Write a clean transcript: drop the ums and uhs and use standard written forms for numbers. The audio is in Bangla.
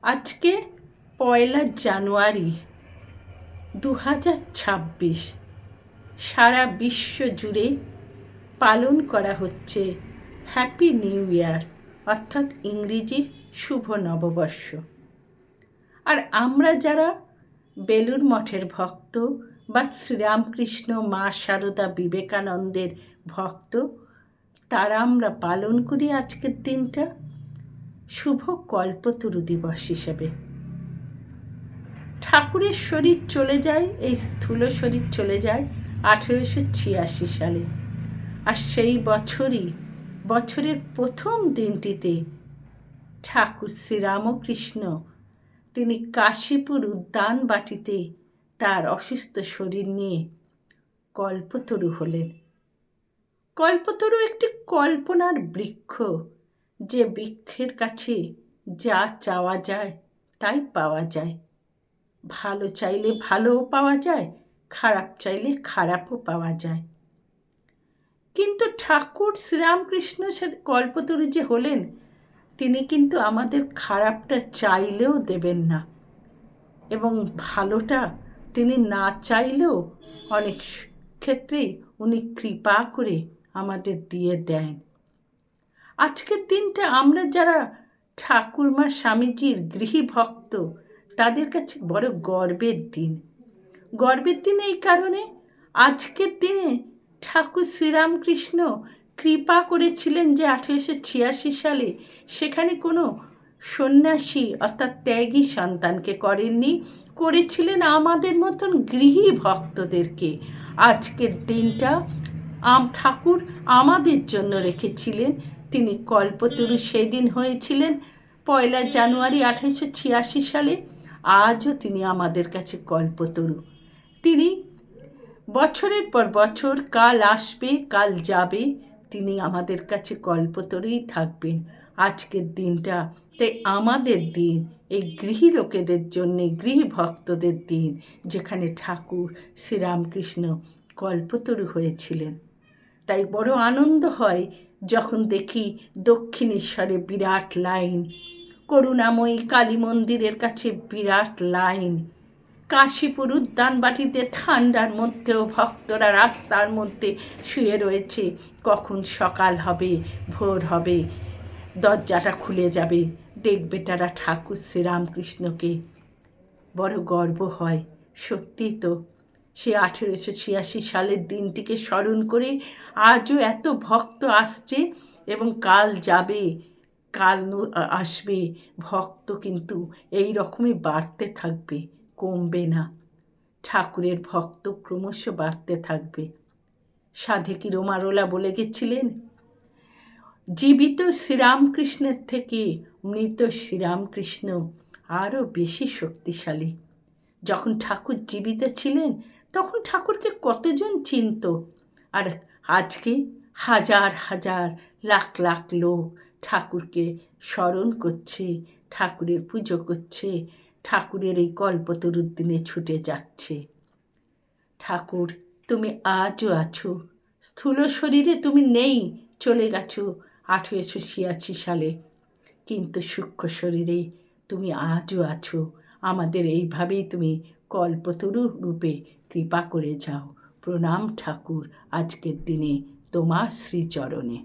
আজকে 1 জানুয়ারি 2026। সারা বিশ্ব জুড়ে পালন করা হচ্ছে হ্যাপি নিউ ইয়ার, অর্থাৎ ইংরেজি শুভ নববর্ষ। আর আমরা যারা বেলুড় মঠের ভক্ত বা শ্রীরামকৃষ্ণ, মা শারদা, বিবেকানন্দের ভক্ত, তারা আমরা পালন করি আজকের দিনটা শুভ কল্পতরু দিবস হিসেবে। ঠাকুরের শরীর চলে যায়, এই স্থূল শরীর চলে যায় 1886 সালে। আর সেই বছরের প্রথম দিনটিতে ঠাকুর শ্রীরামকৃষ্ণ তিনি কাশীপুর উদ্যানবাটিতে তার অসুস্থ শরীর নিয়ে কল্পতরু হলেন। কল্পতরু একটি কল্পনার বৃক্ষ, যে বৃক্ষের কাছে যা চাওয়া যায় তাই পাওয়া যায়। ভালো চাইলে ভালোও পাওয়া যায়, খারাপ চাইলে খারাপও পাওয়া যায়। কিন্তু ঠাকুর শ্রীরামকৃষ্ণ কল্পতরু যে হলেন, তিনি কিন্তু আমাদের খারাপটা চাইলেও দেবেন না, এবং ভালোটা তিনি না চাইলেও অনেক ক্ষেত্রেই উনি কৃপা করে আমাদের দিয়ে দেন। আজকের দিনটা আমরা যারা ঠাকুরমা স্বামীজির গৃহী ভক্ত, তাদের কাছে বড় গর্বের দিন। গর্বের দিন এই কারণে, আজকের দিনে ঠাকুর শ্রীরামকৃষ্ণ কৃপা করেছিলেন যে 1886 সালে সেখানে কোনো সন্ন্যাসী অর্থাৎ ত্যাগী সন্তানকে করেননি, করেছিলেন আমাদের মতন গৃহী ভক্তদেরকে। আজকের দিনটা ঠাকুর আমাদের জন্য রেখেছিলেন। তিনি কল্পতরু সেদিন হয়েছিলেন 1 জানুয়ারি 1886 সালে। আজও তিনি আমাদের কাছে কল্পতরু। তিনি বছরের পর বছর, কাল আসবে কাল যাবে, তিনি আমাদের কাছে কল্পতরুই থাকবেন। আজকের দিনটা তাই আমাদের দিন, এই গৃহী লোকেদের জন্যে, গৃহী ভক্তদের দিন, যেখানে ঠাকুর শ্রীরামকৃষ্ণ কল্পতরু হয়েছিলেন। তাই বড় আনন্দ হয় যখন দেখি দক্ষিণেশ্বরে বিরাট লাইন, করুণাময়ী কালী মন্দিরের কাছে বিরাট লাইন, কাশীপুর উদ্যানবাটিতে ঠান্ডার মধ্যেও ভক্তরা রাস্তার মধ্যে শুয়ে রয়েছে। কখন সকাল হবে, ভোর হবে, দরজাটা খুলে যাবে, দেখবে তারা ঠাকুর শ্রীরামকৃষ্ণকে। বড় গর্ব হয়। সত্যি তো, সে 1886 সালের দিনটিকে স্মরণ করে আজও এত ভক্ত আসছে, এবং কাল যাবে কাল আসবে। ভক্ত কিন্তু এই রকমই বাড়তে থাকবে, কমবে না। ঠাকুরের ভক্ত ক্রমশ বাড়তে থাকবে। সাধেকি রোমারোলা বলে গেছিলেন, জীবিত শ্রীরামকৃষ্ণের থেকে মৃত শ্রীরামকৃষ্ণ আরও বেশি শক্তিশালী। যখন ঠাকুর জীবিত ছিলেন তখন ঠাকুরকে কতজন চিনত, আর আজকে হাজার হাজার লাখ লাখ লোক ঠাকুরকে স্মরণ করছে, ঠাকুরের পুজো করছে, ঠাকুরের এই কল্পতরুর দিনে ছুটে যাচ্ছে। ঠাকুর, তুমি আজও আছো। স্থূল শরীরে তুমি নেই, চলে গেছো 1886 সালে, কিন্তু সূক্ষ্ম শরীরে তুমি আজও আছো। আমাদের এইভাবেই তুমি কল্পতরু রূপে কৃপা করে যাও। প্রণাম ঠাকুর, আজকের দিনে তোমার শ্রীচরণে।